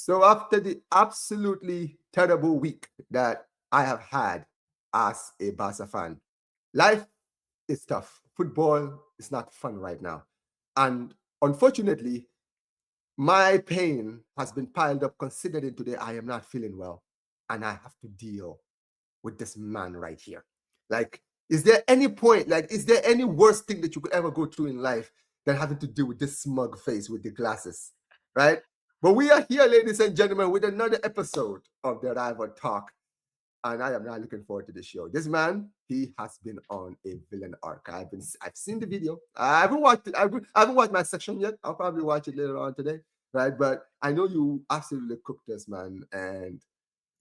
So after the absolutely terrible week that I have had as a Barca fan, life is tough. Football is not fun right now. And unfortunately, my pain has been piled up considering today I am not feeling well and I have to deal with this man right here. Like, is there any point, like, is there any worst thing that you could ever go through in life than having to deal with this smug face with the glasses, right? But we are here, ladies and gentlemen, with another episode of the Rival Talk, and I am not looking forward to the show. This man, he has been on a villain arc. I've seen the video. I haven't watched it. I haven't watched my section yet. I'll probably watch it later on today, right? But I know you absolutely cooked this, man, and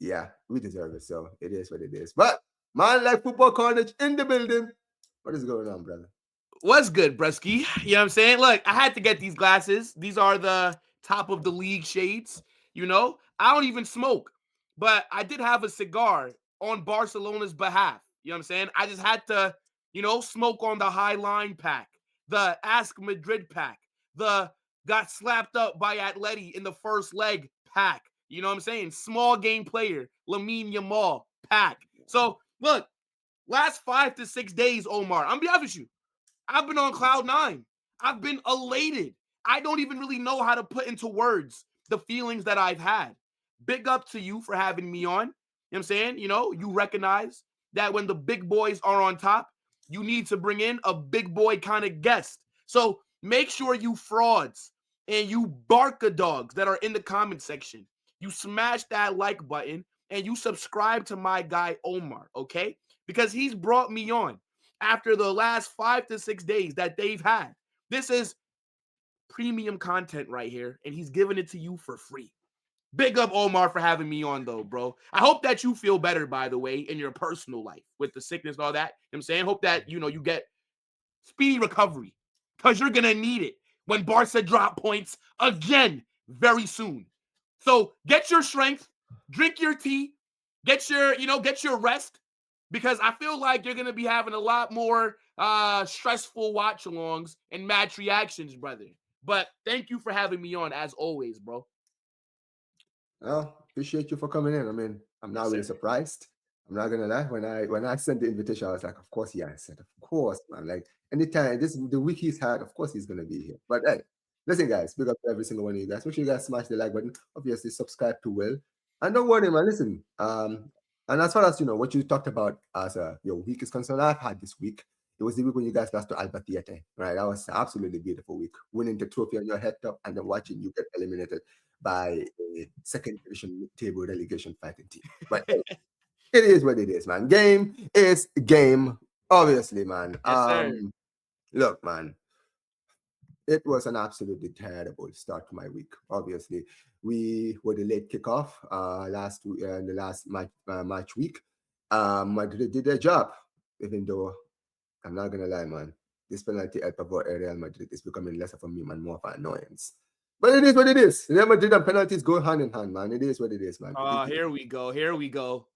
yeah, we deserve it. So it is what it is. But man, like football carnage in the building. What is going on, brother? What's good, Brusky? You know what I'm saying? Look, I had to get these glasses. These are the top of the league shades. I don't even smoke, but I did have a cigar on Barcelona's behalf. You know what I'm saying? I just had to, smoke on the High Line pack, the Ask Madrid pack, the got slapped up by Atleti in the first leg pack. You know what I'm saying? Small game player, Lamine Yamal pack. So, look, last 5 to 6 days, Omar, I'm be honest with you. I've been on cloud nine. I've been elated. I don't even really know how to put into words the feelings that I've had. Big up to you for having me on. You know what I'm saying? You recognize that when the big boys are on top, you need to bring in a big boy kind of guest. So make sure you frauds and you Barca dogs that are in the comment section, you smash that like button and you subscribe to my guy Omar, okay? Because he's brought me on after the last 5 to 6 days that they've had. This is premium content right here, and he's giving it to you for free. Big up Omar for having me on, though, bro. I hope that you feel better, by the way, in your personal life with the sickness and all that. You know what I'm saying? Hope that, you get speedy recovery because you're going to need it when Barca drop points again very soon. So get your strength, drink your tea, get your rest because I feel like you're going to be having a lot more stressful watch alongs and match reactions, brother. But thank you for having me on as always, bro. Well, appreciate you for coming in. I mean, I'm Yes, not really sir. surprised. I'm not gonna lie. When I sent the invitation, I was like, of course, yeah. I said, of course, man. Like anytime this the week he's had, of course he's gonna be here. But hey, listen, guys, big up to every single one of you guys. Make sure you guys smash the like button. Obviously, subscribe to Will. And don't worry, man. Listen. And as far as what you talked about as your week is concerned, I've had this week. It was the week when you guys lost to Alba Theatre, right? That was absolutely beautiful week. Winning the trophy on your head top and then watching you get eliminated by a second division table relegation fighting team. But hey, it is what it is, man. Game is game, obviously, man. Yes, sir. Look, man, it was an absolutely terrible start to my week. Obviously, we were the late kickoff in the last match week. Madrid did their job, even though I'm not gonna lie, man. This penalty help about Real Madrid is becoming less of a meme and more of an annoyance. But it is what it is. Real Madrid and penalties go hand in hand, man. It is what it is, man. Here we go. Here we go.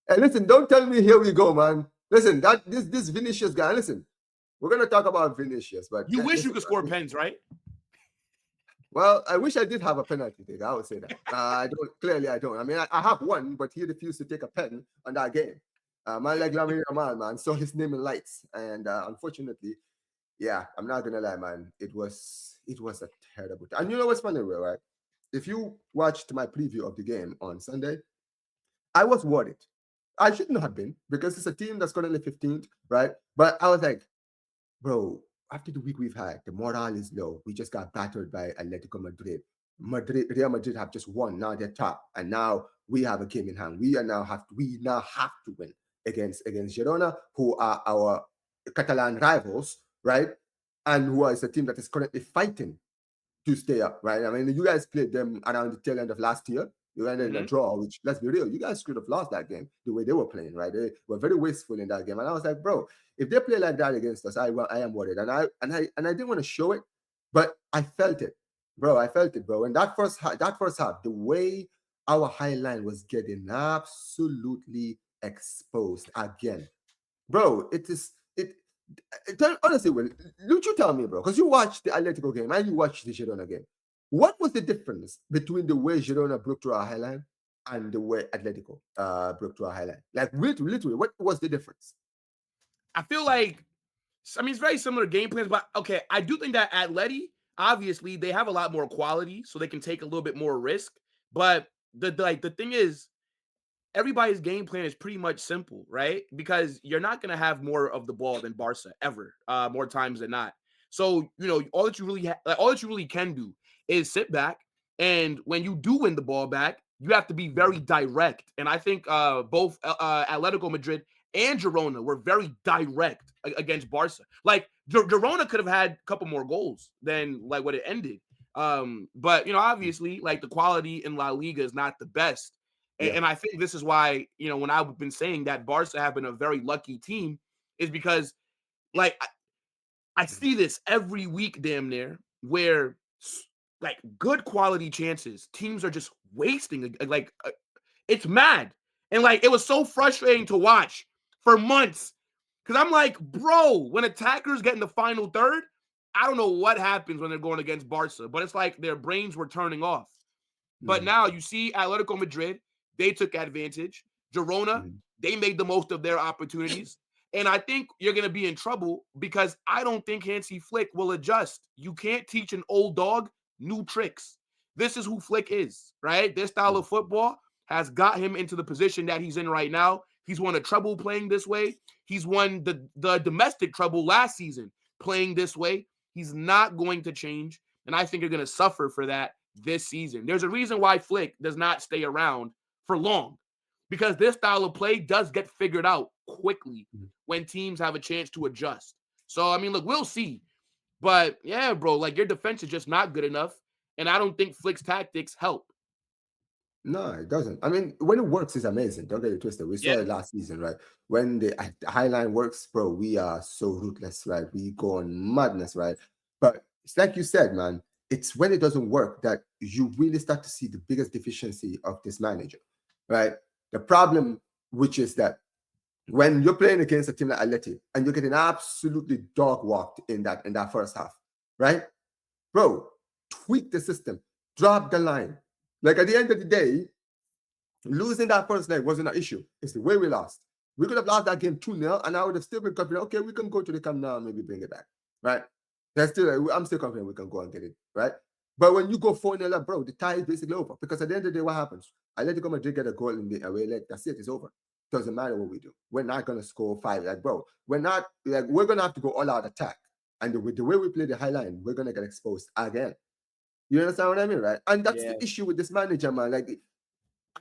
Hey, listen, don't tell me here we go, man. Listen, that this Vinicius guy. Listen, we're gonna talk about Vinicius, but You wish you listen, could score man. pens, right? Well, I wish I did have a penalty take. I would say that. I don't. Clearly, I don't. I mean, I have one, but he refused to take a pen on that game. Man like Lamine Yamal, man, saw his name in lights, and unfortunately, yeah, I'm not gonna lie, man. It was a terrible. And you know what's funny, Will, right? If you watched my preview of the game on Sunday, I was worried. I shouldn't have been because it's a team that's currently 15th, right? But I was like, bro, after the week we've had, the morale is low. We just got battered by Atletico Madrid. Real Madrid have just won. Now they're top, and now we have a game in hand. We now have to win against Girona, who are our Catalan rivals, right? And who is a team that is currently fighting to stay up, right? I mean, you guys played them around the tail end of last year. You ended in a Mm-hmm. draw, which, let's be real, you guys could have lost that game the way they were playing, right? They were very wasteful in that game. And I was like, bro, if they play like that against us, I am worried. And I didn't want to show it, but I felt it, bro. I felt it, bro. And that first half, the way our high line was getting absolutely exposed again, bro. Honestly, Will, don't you tell me, bro, because you watched the Atletico game and you watched the Girona game. What was the difference between the way Girona broke through our highline and the way Atletico broke through our highline? Like literally, what was the difference? I feel like, I mean, it's very similar game plans, but okay, I do think that Atleti, obviously, they have a lot more quality, so they can take a little bit more risk. But the thing is, everybody's game plan is pretty much simple, right? Because you're not going to have more of the ball than Barca ever, more times than not. So all that you really all that you really can do is sit back, and when you do win the ball back, you have to be very direct. And I think both Atletico Madrid and Girona were very direct against Barca. Like Girona could have had a couple more goals than like what it ended. But obviously, like the quality in La Liga is not the best. Yeah. And I think this is why, when I've been saying that Barca have been a very lucky team, is because, like, I see this every week, damn near, where like good quality chances, teams are just wasting. It's mad, and like it was so frustrating to watch for months because I'm like, bro, when attackers get in the final third, I don't know what happens when they're going against Barca, but it's like their brains were turning off. But Mm-hmm. now you see Atletico Madrid, they took advantage. Girona, Mm-hmm. they made the most of their opportunities. And I think you're going to be in trouble because I don't think Hansi Flick will adjust. You can't teach an old dog new tricks. This is who Flick is, right? This style of football has got him into the position that he's in right now. He's won a treble playing this way. He's won the domestic treble last season playing this way. He's not going to change. And I think you're going to suffer for that this season. There's a reason why Flick does not stay around for long because this style of play does get figured out quickly when teams have a chance to adjust. So, I mean, look, we'll see. But yeah, bro, like your defense is just not good enough. And I don't think Flick's tactics help. No, it doesn't. I mean, when it works, it's amazing. Don't get it twisted. We saw Yeah. it last season, right? When the highline works, bro, we are so ruthless, right? We go on madness, right? But it's like you said, man, it's when it doesn't work that you really start to see the biggest deficiency of this manager, right? The problem, which is that when you're playing against a team like Atleti and you're getting absolutely dog walked in that first half, right? Bro, tweak the system, drop the line. Like at the end of the day, losing that first leg wasn't an issue. It's the way we lost. We could have lost that game 2-0, and I would have still been confident, okay, we can go to the camp now and maybe bring it back, right? I'm still confident we can go and get it, right? But when you go 4-0 up, bro, the tie is basically over. Because at the end of the day, what happens? Atletico Madrid get a goal in the away leg. That's it. It's over. Doesn't matter what we do. We're not going to score five. Like, bro, we're not, like, we're going to have to go all out attack. And with the way we play the high line, we're going to get exposed again. You understand what I mean, right? And that's Yeah. the issue with this manager, man. Like,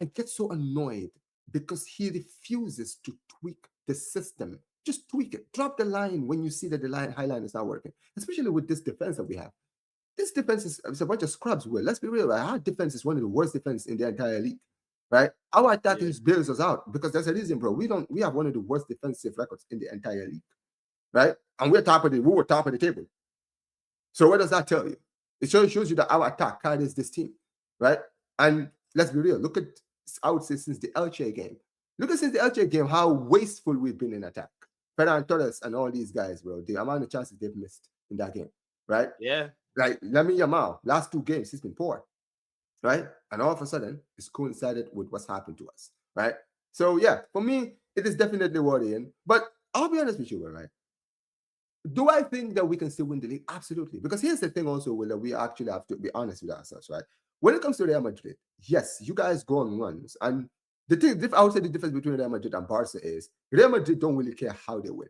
I get so annoyed because he refuses to tweak the system. Just tweak it. Drop the line when you see that the high line is not working, especially with this defense that we have. This defense is a bunch of scrubs. Well, let's be real. Right? Our defense is one of the worst defense in the entire league. Right? Our attack Yeah. just bails us out because there's a reason, bro. We have one of the worst defensive records in the entire league. Right? And we were top of the table. So what does that tell you? It shows you that our attack carries this team, right? And let's be real. Look at, I would say, since the Elche game. Look at since the Elche game how wasteful we've been in attack. Ferran Torres and all these guys, bro. The amount of chances they've missed in that game, right? Yeah. Like Lamine Yamal, last two games he's been poor, right? And all of a sudden it's coincided with what's happened to us, right? So yeah, for me it is definitely worrying. But I'll be honest with you, right? Do I think that we can still win the league? Absolutely. Because here's the thing also, Will, that we actually have to be honest with ourselves, right? When it comes to Real Madrid, yes, you guys go on runs. And the thing, I would say the difference between Real Madrid and Barca is Real Madrid don't really care how they win.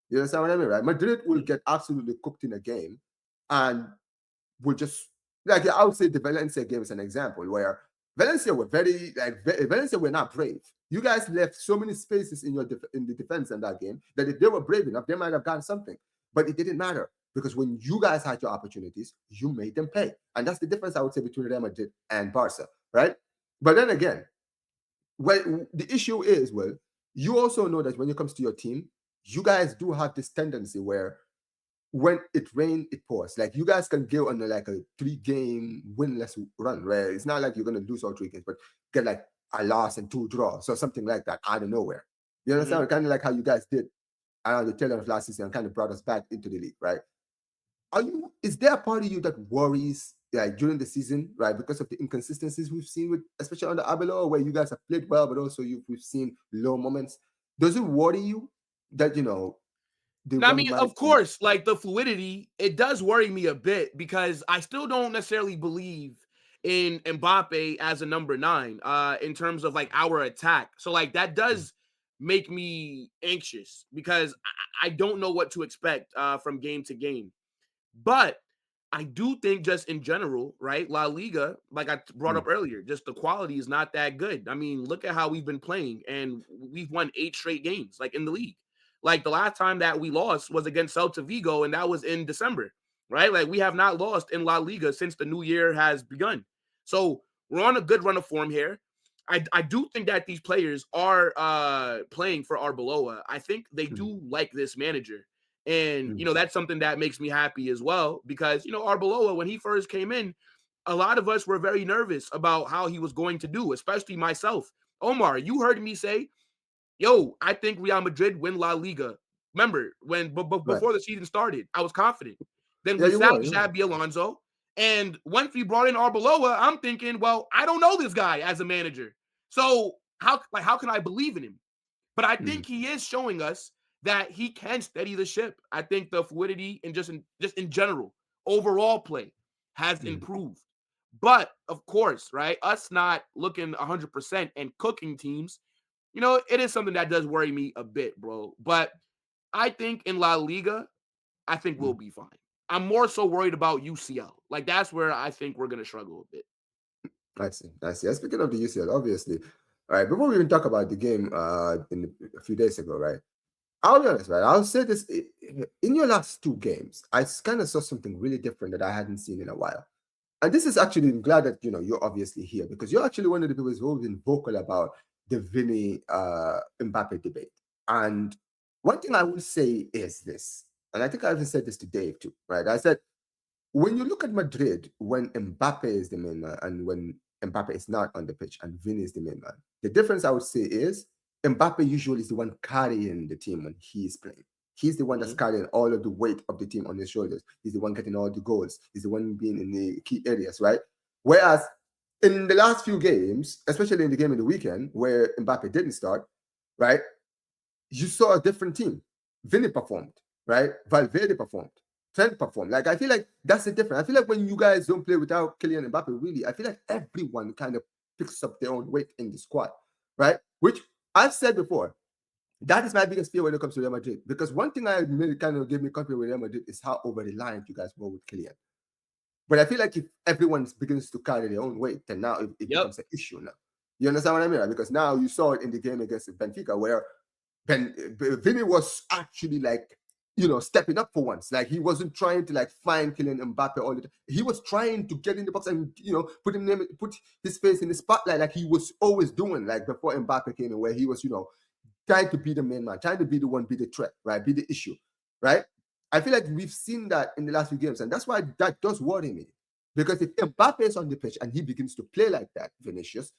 You understand what I mean, right? Madrid will get absolutely cooked in a game and will just, like, I would say the Valencia game is an example where Valencia were Valencia were not brave. You guys left so many spaces in in the defense in that game that if they were brave enough, they might have gotten something. But it didn't matter because when you guys had your opportunities, you made them pay. And that's the difference, I would say, between Real Madrid and Barca, right? But then again, the issue is, well, you also know that when it comes to your team, you guys do have this tendency where when it rains, it pours. Like you guys can go on like a 3-game winless run, where it's not like you're going to lose all 3 games, but get like a loss and 2 draws or something like that out of nowhere. You understand? Kind of like how you guys did around the tail end of last season and kind of brought us back into the league, right? Is there a part of you that worries like during the season, right? Because of the inconsistencies we've seen with, especially under Abelo, where you guys have played well, but also we've seen low moments. Does it worry you that the Now, I run mean, might of course, like the fluidity, it does worry me a bit because I still don't necessarily believe in Mbappe as a number nine, in terms of like our attack. So like that does make me anxious because I don't know what to expect from game to game. But I do think just in general, right? La Liga, like I brought up Mm, earlier, just the quality is not that good. I mean, look at how we've been playing, and we've won 8 straight games, like in the league. Like the last time that we lost was against Celta Vigo, and that was in December, right? Like we have not lost in La Liga since the new year has begun. So we're on a good run of form here. I do think that these players are playing for Arbeloa. I think they mm, do like this manager. And, mm, that's something that makes me happy as well because, Arbeloa, when he first came in, a lot of us were very nervous about how he was going to do, especially myself. Omar, you heard me say, yo, I think Real Madrid win La Liga. Remember, right. before the season started, I was confident. Then Yeah, we you were. salvaged You were. Xabi Alonso. And once we brought in Arbeloa, I'm thinking, well, I don't know this guy as a manager. So how can I believe in him? But I Mm, think he is showing us that he can steady the ship. I think the fluidity and just in general, overall play has mm, improved. But of course, right, us not looking 100% and cooking teams, it is something that does worry me a bit, bro. But I think in La Liga, I think we'll mm. be fine. I'm more so worried about UCL. Like that's where I think we're gonna struggle a bit. I see. I see. And speaking of the UCL, obviously, all right. Before we even talk about the game a few days ago, right? I'll be honest, right? I'll say this: in your last two games, I kind of saw something really different that I hadn't seen in a while. And this is actually, I'm glad that you're obviously here because you're actually one of the people who's been vocal about the Vinny Mbappe debate. And one thing I will say is this, and I think I even said this to Dave too, right? I said when you look at Madrid, when Mbappe is the main man and when Mbappe is not on the pitch and Vini is the main man, the difference I would say is Mbappe usually is the one carrying the team when he is playing. He's the one that's Mhm. carrying all of the weight of the team on his shoulders. He's the one getting all the goals. He's the one being in the key areas, right? Whereas in the last few games, especially in the game in the weekend where Mbappe didn't start, right? You saw a different team. Vinny performed, right? Valverde performed. Trent performed. Like I feel like that's the difference. I feel like when you guys don't play without Kylian Mbappe, really, I feel like everyone kind of picks up their own weight in the squad, right? Which I've said before, that is my biggest fear when it comes to Real Madrid. Because one thing I really kind of gave me confidence with Real Madrid is how over reliant you guys were with Kylian. But I feel like if everyone begins to carry their own weight, then now it Yep. becomes an issue now. You understand what I mean? Right? Because now you saw it in the game against Benfica where Vinny was actually like, stepping up for once. Like he wasn't trying to like find Kylian Mbappe all the time. He was trying to get in the box and put his face in the spotlight like he was always doing like before Mbappe came in, where he was trying to be the main man, trying to be the one, be the threat, right, be the issue, right. I feel like we've seen that in the last few games, and that's why that does worry me. Because if Mbappe is on the pitch and he begins to play like that, Vinicius,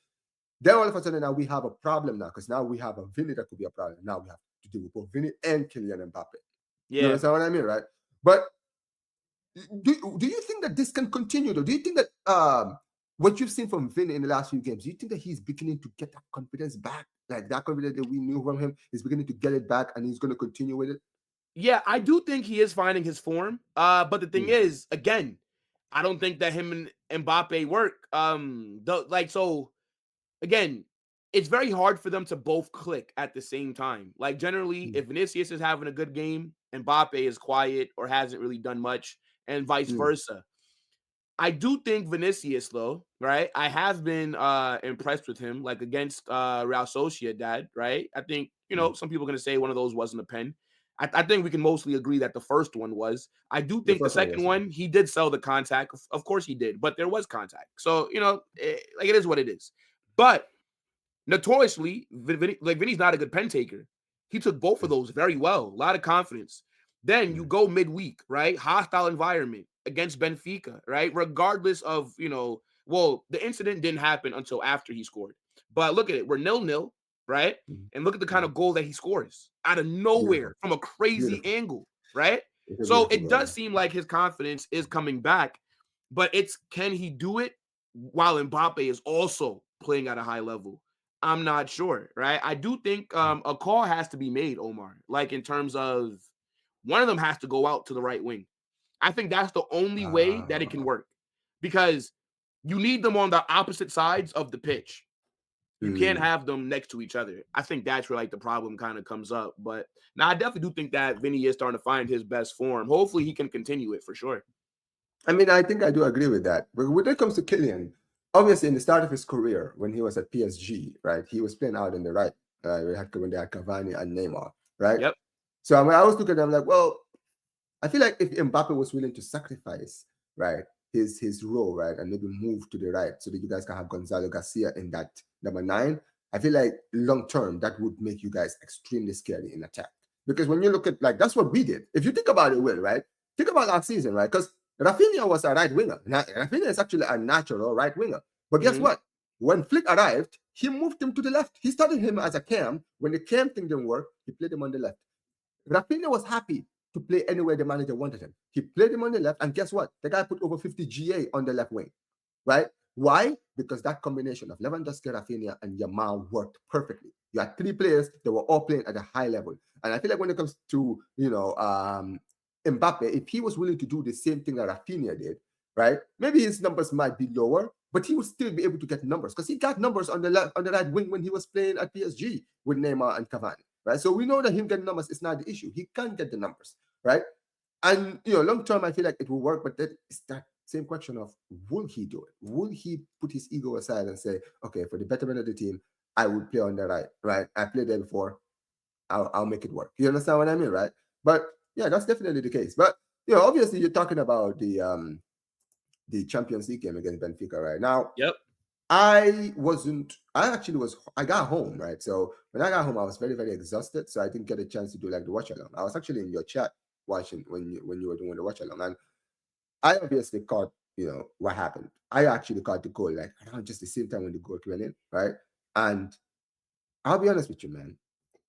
then all of a sudden now we have a problem now because now we have a Vinny that could be a problem. Now we have to deal with both Vinny and Kylian Mbappe. You Yeah. understand what I mean, right? But do you think that this can continue though? Do you think that what you've seen from Vinny in the last few games, do you think that he's beginning to get that confidence back? Like that confidence that we knew from him, he's beginning to get it back and he's going to continue with it? Yeah, I do think he is finding his form. But the thing Mm, is, again, I don't think that him and Mbappe work. So again, it's very hard for them to both click at the same time. Like generally, mm, if Vinicius is having a good game, Mbappe is quiet or hasn't really done much, and vice mm, versa. I do think Vinicius, though, right? I have been impressed with him, like against Real Sociedad, right? I think, mm. some people are going to say one of those wasn't a pen. I think we can mostly agree that the first one was. I do The think the first one second was, yeah. one, he did sell the contact. Of course he did, but there was contact. So, like it is what it is. But notoriously, Vinny's not a good pen taker. He took both of Mm, those very well, a lot of confidence. Then you mm, go midweek, right? Hostile environment against Benfica, right? Regardless of, well, the incident didn't happen until after he scored. But look at it, we're 0-0, right? mm, And look at the kind mm. of goal that he scores out of Beautiful, nowhere from a crazy beautiful. angle, right? It's a So beautiful it goal, does yeah. seem like his confidence is coming back. But it's, can he do it while Mbappe is also playing at a high level? I'm not sure, right? I do think a call has to be made, Omar, like in terms of one of them has to go out to the right wing. I think that's the only way that it can Uh, work, because you need them on the opposite sides of the pitch. You can't mm. have them next to each other. I think that's where like the problem kind of comes up. But now I definitely do think that Vinny is starting to find his best form. Hopefully he can continue it for sure. I mean, I think I do agree with that. But when it comes to Kylian, obviously in the start of his career, when he was at PSG, right, he was playing out in the right. When they had Cavani and Neymar, right? Yep. So when I was looking at them, like, well, I feel like if Mbappe was willing to sacrifice, right, his role, right, and maybe move to the right so that you guys can have Gonzalo Garcia in that number 9, I feel like long term that would make you guys extremely scary in attack. Because when you look at, like, that's what we did. If you think about it, Will, right? Think about last season, right? Because Rafinha was a right winger. Now, Rafinha is actually a natural right winger. But guess Mm-hmm. what? When Flick arrived, he moved him to the left. He started him as a cam. When the cam thing didn't work, he played him on the left. Rafinha was happy to play anywhere the manager wanted him. He played him on the left, and guess what? The guy put over 50 GA on the left wing, right? Why? Because that combination of Lewandowski, Rafinha, and Yamal worked perfectly. You had 3 players that were all playing at a high level. And I feel like when it comes to, Mbappe, if he was willing to do the same thing that Rafinha did, right? Maybe his numbers might be lower, but he would still be able to get numbers because he got numbers on the left, on the right wing when he was playing at PSG with Neymar and Cavani, right? So we know that him getting numbers is not the issue. He can get the numbers, right? And long term, I feel like it will work, but that is that same question of, will he do it? Will he put his ego aside and say, okay, for the betterment of the team, I would play on the right, right? I played there before. I'll make it work. You understand what I mean, right? But yeah, that's definitely the case. But obviously, you're talking about the Champions League game against Benfica right now. Yep. I wasn't. I actually was. I got home, right? So when I got home, I was very, very exhausted. So I didn't get a chance to do like the watch along. I was actually in your chat watching when you were doing the watch along, and I obviously caught what happened. I actually caught the goal like around just the same time when the goal went in, right? And I'll be honest with you, man.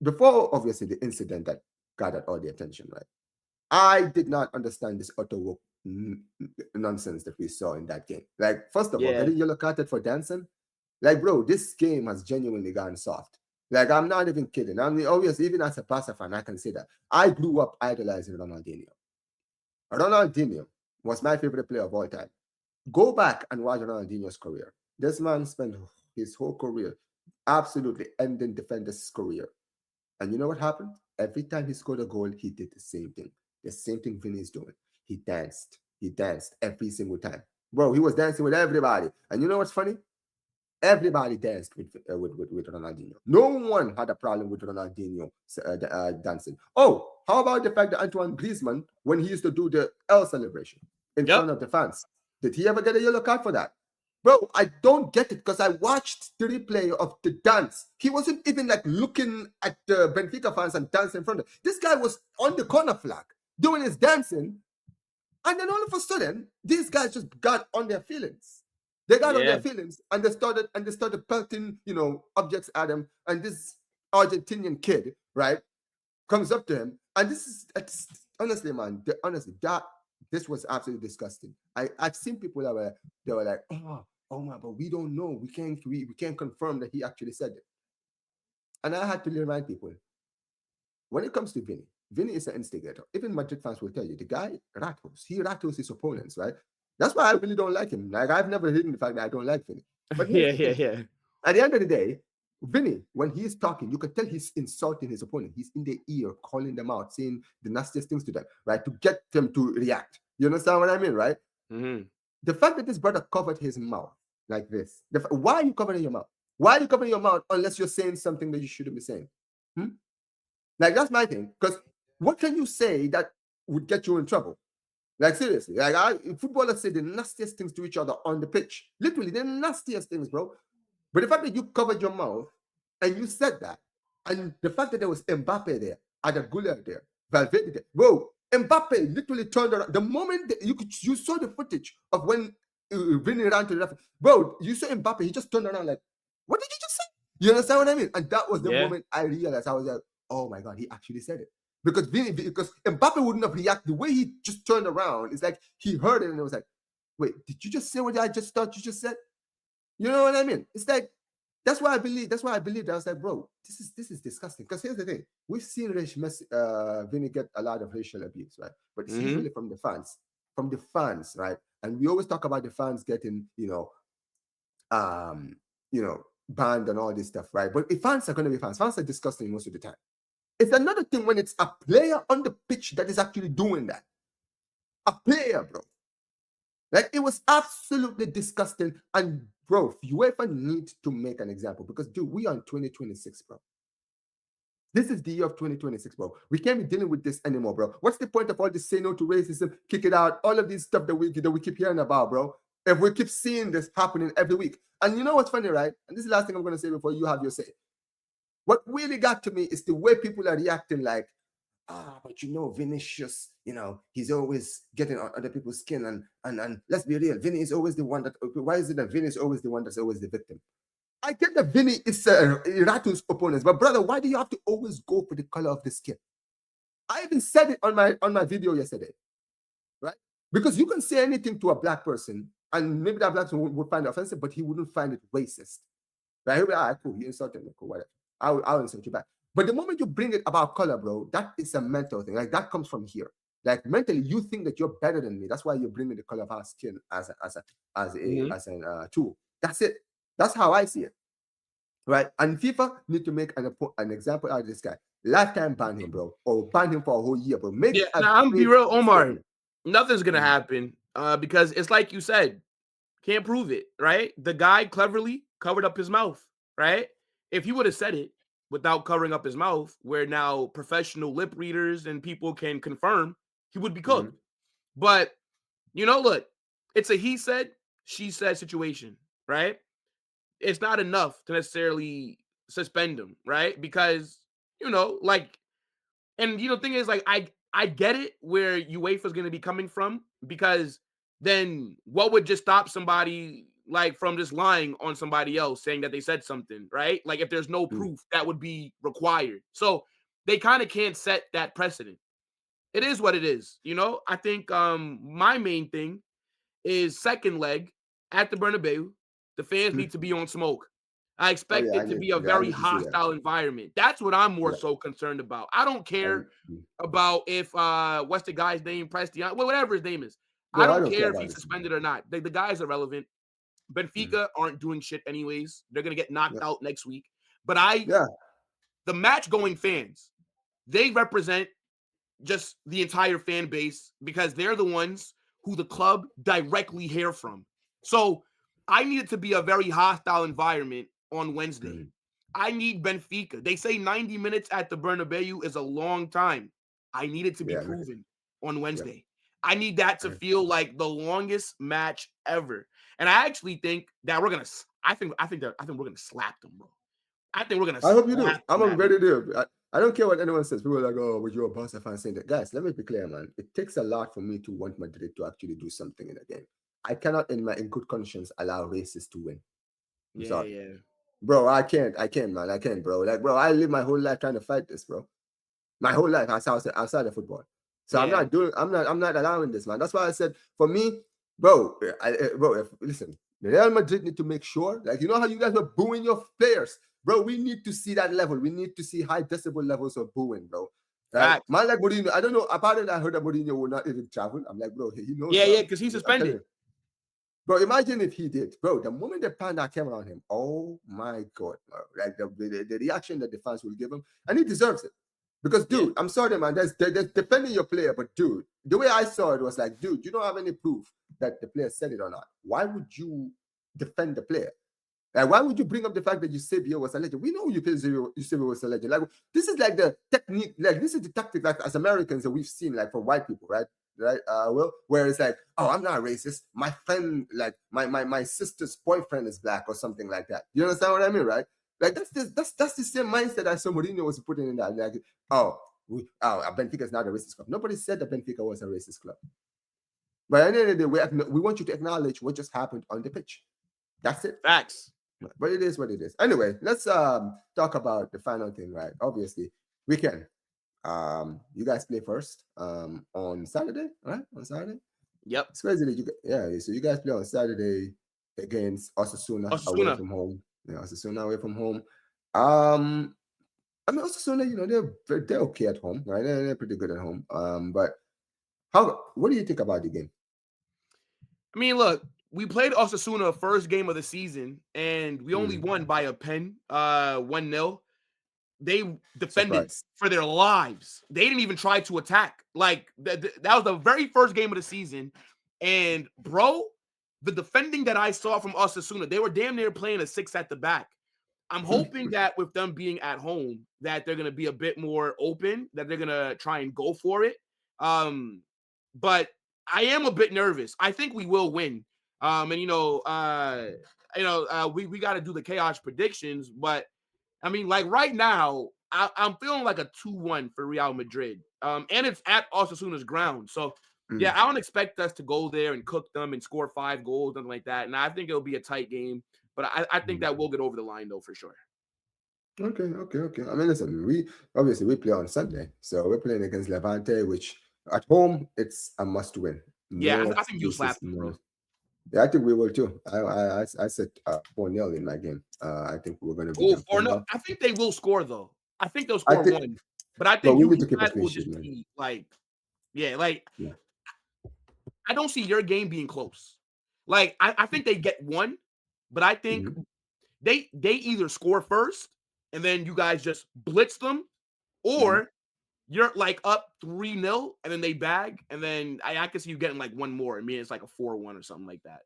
Before obviously the incident that gathered all the attention, right? I did not understand this auto nonsense that we saw in that game. Like, first of all, Yeah. getting yellow carded for dancing. Like, bro, this game has genuinely gone soft. Like, I'm not even kidding. I mean, obviously, even as a Barca fan, I can say that. I grew up idolizing Ronaldinho. Ronaldinho was my favorite player of all time. Go back and watch Ronaldinho's career. This man spent his whole career absolutely ending defenders' career. And you know what happened? Every time he scored a goal, he did the same thing. The same thing Vinny is doing. He danced. He danced every single time. Bro, he was dancing with everybody. And you know what's funny? Everybody danced with Ronaldinho. No one had a problem with Ronaldinho dancing. Oh, how about the fact that Antoine Griezmann, when he used to do the L celebration in Yep. front of the fans, did he ever get a yellow card for that? Bro, I don't get it because I watched the replay of the dance. He wasn't even like looking at the Benfica fans and dancing in front of them. This guy was on the corner flag doing his dancing, and then all of a sudden, these guys just got on their feelings. They got on their Yeah. feelings and they started pelting, objects at him. And this Argentinian kid, right, comes up to him. And this is honestly, man, honestly, that this was absolutely disgusting. I've seen people that were like, oh my, but we don't know. We can't confirm that he actually said it. And I had to remind people, when it comes to Vinny is an instigator. Even Madrid fans will tell you the guy rattles. He rattles his opponents, right? That's why I really don't like him. Like, I've never hidden the fact that I don't like Vinny. But here's Yeah. the Yeah. thing. Yeah. At the end of the day, Vinny, when he's talking, you can tell he's insulting his opponent. He's in their ear, calling them out, saying the nastiest things to them, right? To get them to react. You understand what I mean, right? Mm-hmm. The fact that this brother covered his mouth like this. Why are you covering your mouth? Why are you covering your mouth unless you're saying something that you shouldn't be saying? Hmm? Like, that's my thing. Because what can you say that would get you in trouble? Like, seriously. Like, footballers say the nastiest things to each other on the pitch. Literally, the nastiest things, bro. But the fact that you covered your mouth and you said that, and the fact that there was Mbappe there, Ada Güler there, Valverde there, bro, Mbappe literally turned around. The moment that you saw the footage of when Vinny ran to the left, bro, you saw Mbappe, he just turned around like, what did you just say? You understand what I mean? And that was the Yeah. moment I realized. I was like, oh my God, he actually said it. Because Mbappe wouldn't have reacted the way he just turned around. It's like he heard it and it was like, wait, did you just say what I just thought you just said? You know what I mean? It's like that's why I believe. That's why I believe. I was like, bro, this is disgusting. Because here's the thing: we've seen Vinny get a lot of racial abuse, right? But it's Mm-hmm. usually from the fans, right? And we always talk about the fans getting, um, banned and all this stuff, right? But if fans are going to be fans, fans are disgusting most of the time. It's another thing when it's a player on the pitch that is actually doing that. A player, bro. Like it was absolutely disgusting. And bro, UEFA needs to make an example because dude, we are in 2026, bro. This is the year of 2026, bro. We can't be dealing with this anymore, bro. What's the point of all this say no to racism, kick it out, all of this stuff that we keep hearing about, bro? If we keep seeing this happening every week. And you know what's funny, right? And this is the last thing I'm gonna say before you have your say. What really got to me is the way people are reacting like, but Vinicius, he's always getting on other people's skin, and let's be real, Vinny is always the one that. Why is it that Vinny is always the one that's always the victim? I get that Vinny is Ratu's opponents, but brother, why do you have to always go for the color of the skin? I even said it on my video yesterday, right? Because you can say anything to a black person, and maybe that black person would find it offensive, but he wouldn't find it racist. Right? He'll be, all right, cool, you insulted me, cool, whatever. I'll insult you back. But the moment you bring it about color, bro, that is a mental thing. Like that comes from here. Like mentally, you think that you're better than me. That's why you're bringing the color of our skin Mm-hmm. as a tool. That's it. That's how I see it. Right? And FIFA need to make an example out of this guy. Lifetime ban him, bro, or ban him for a whole year, bro. Make Yeah. a Now I'm gonna be big real, Omar. statement. Nothing's gonna Mhm. happen. Because it's like you said, can't prove it, right? The guy cleverly covered up his mouth, right? If he would have said it without covering up his mouth, where now professional lip readers and people can confirm, he would be cooked. Mhm. But look, it's a he said, she said situation, right? It's not enough to necessarily suspend him, right? Because, like, and thing is, like, I get it where UEFA is going to be coming from, because then what would just stop somebody like from just lying on somebody else saying that they said something, right? Like if there's no Mhm. proof that would be required. So they kind of can't set that precedent. It is what it is, I think my main thing is second leg at the Bernabeu. The fans need to be on smoke. I Oh expect yeah, it to be a I very need to see that. hostile environment. That's what I'm more Yeah, so concerned about. I don't care mhm. about if what's the guy's name, Prestia, whatever his name is. I No, I don't don't care care if about he's this. suspended or not. The guy's irrelevant. Mhm. Benfica aren't doing shit anyways. They're gonna get Yeah, knocked out next week. But yeah. the match going fans, they represent just the entire fan base because they're the ones who the club directly hear from. So I need it to be a very hostile environment on Wednesday. Mhm. I need Benfica. They say 90 minutes at the Bernabeu is a long time. I need it to be Yeah, proven on yeah. Wednesday. I need that to feel like the longest match ever. And I actually think that we're gonna. I think we're gonna slap them, bro. I think we're gonna I hope you do. slap them I'm that week. ready to. I don't care what anyone says. People are like, "Oh, but you're a Barca fan saying that." Guys, let me be clear, man. It takes a lot for me to want Madrid to actually do something in a game. I cannot, in good conscience, allow racists to win. I'm Yeah, sorry, yeah, bro. I can't. I can't, man. I can't, bro. Like, bro, I live my whole life trying to fight this, bro. My whole life outside of football. So I'm yeah. not doing. I'm not allowing this, man. That's why I said for me, bro. Bro, listen, Real Madrid need to make sure, like you know how you guys were booing your players, bro. We need to see that level. We need to see high decibel levels of booing, bro. Right? Facts. Man, like Mourinho. I don't know. Apparently, I heard that Mourinho will not even travel. I'm like, bro, he knows Yeah, yeah, about because this. he's I'm telling suspended. you. Bro, imagine if he did, bro. The moment the panda came around him, oh my god, bro. Like the reaction that the fans will give him, and he deserves it. Because, Yeah, dude, I'm sorry, man. There's defending your player, but dude, the way I saw it was like, dude, you don't have any proof that the player said it or not. Why would you defend the player? Like, why would you bring up the fact that Eusebio was a legend? We know Eusebio was a legend. Like, this is like the technique, like this is the tactic, like as Americans that we've seen, like from white people, right? Right? Well, where it's like, oh, I'm not racist. My friend, like my sister's boyfriend is black or something like that. You understand what I mean, right? Like that's the same mindset that Mourinho was putting in that. Like, oh, Benfica is not a racist club. Nobody said that Benfica was a racist club. But at the end of the day, we want you to acknowledge what just happened on the pitch. That's it. facts. But it is what it is. Anyway, let's talk about the final thing, right? Obviously, we can. You guys play first on Saturday, right? On Saturday. Yep. It's crazy that yeah. So you guys play on Saturday against Osasuna away Osasuna. from home. Yeah, Osasuna away from home. Um, I mean Osasuna, they're okay at home, right? They're pretty good at home. But what do you think about the game? I mean, look, we played Osasuna first game of the season, and we only Mm, won by a pen, 1-0. They defended surprise. for their lives. They didn't even try to attack. Like that was the very first game of the season, and bro, the defending that I saw from Osasuna, they were damn near playing a six at the back. I'm hoping that with them being at home, that they're gonna be a bit more open, that they're gonna try and go for it. But I am a bit nervous. I think we will win. And we got to do the chaos predictions, but I mean, like right now, I'm feeling like a 2-1 for Real Madrid. And it's at Osasuna's ground. So yeah, Mm, I don't expect us to go there and cook them and score 5 goals, something like that. And I think it'll be a tight game. But I think mm. that we'll get over the line though for sure. Okay. I mean, listen, we obviously we play on Sunday, so we're playing against Levante, which at home it's a must win. Yeah, No I think you'll excuses. slap them, bro. Yeah, I think we will too. I said 4-0 in my game. I think we're going to beat Oh, them 4 no. 4-0. I think they will score though. I think they'll I score think, one. But I but think we you need to keep a guys clean will sheet, just man. be like, yeah, like Yeah. I don't see your game being close. Like I think they get one, but I think Mhm. they either score first and then you guys just blitz them, Mhm. or you're like up 3-0 and then they bag, and then I can see you getting like one more. I mean, it's like a 4-1 or something like that.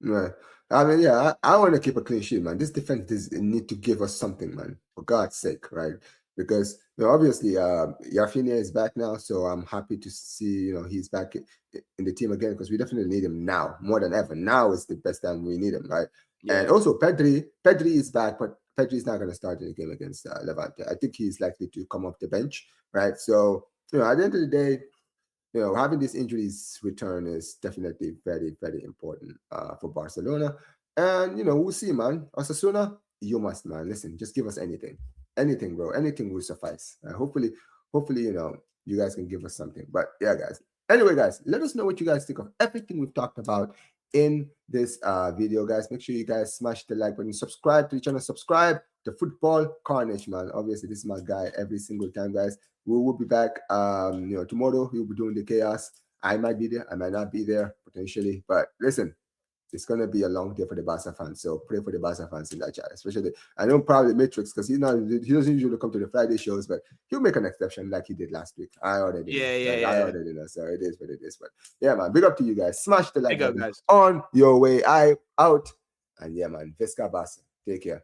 Right. I mean, yeah, I want to keep a clean sheet, man. This defense does need to give us something, man, for God's sake, right? Because obviously, Rafinha is back now, so I'm happy to see he's back in the team again because we definitely need him now more than ever. Now is the best time we need him, right? And Yeah. also, Pedri is back, but Pedri is not going to start in the game against Levante. I think he's likely to come off the bench, right? So, at the end of the day, having these injuries return is definitely very, very important for Barcelona. And, we'll see, man. Osasuna, you must, man. Listen, just give us anything. Anything, bro. Anything will suffice. Hopefully, you guys can give us something. But yeah, guys. Anyway, guys, let us know what you guys think of everything we've talked about in this video, guys. Make sure you guys smash the like button, subscribe to the channel, subscribe to Football Carnage, man. Obviously, this is my guy every single time, guys. We will be back. Tomorrow we'll be doing the chaos. I might be there, I might not be there potentially. But listen, it's gonna be a long day for the Barca fans. So pray for the Barca fans in that chat, especially I know probably Matrix because he doesn't usually come to the Friday shows, but he'll make an exception like he did last week. I already know. Yeah, yeah, Like I yeah. already know. So it is what it is. But yeah, man, big up to you guys. Smash the like Big up, button guys. on your way out. And yeah, man, Visca Barca. Take care.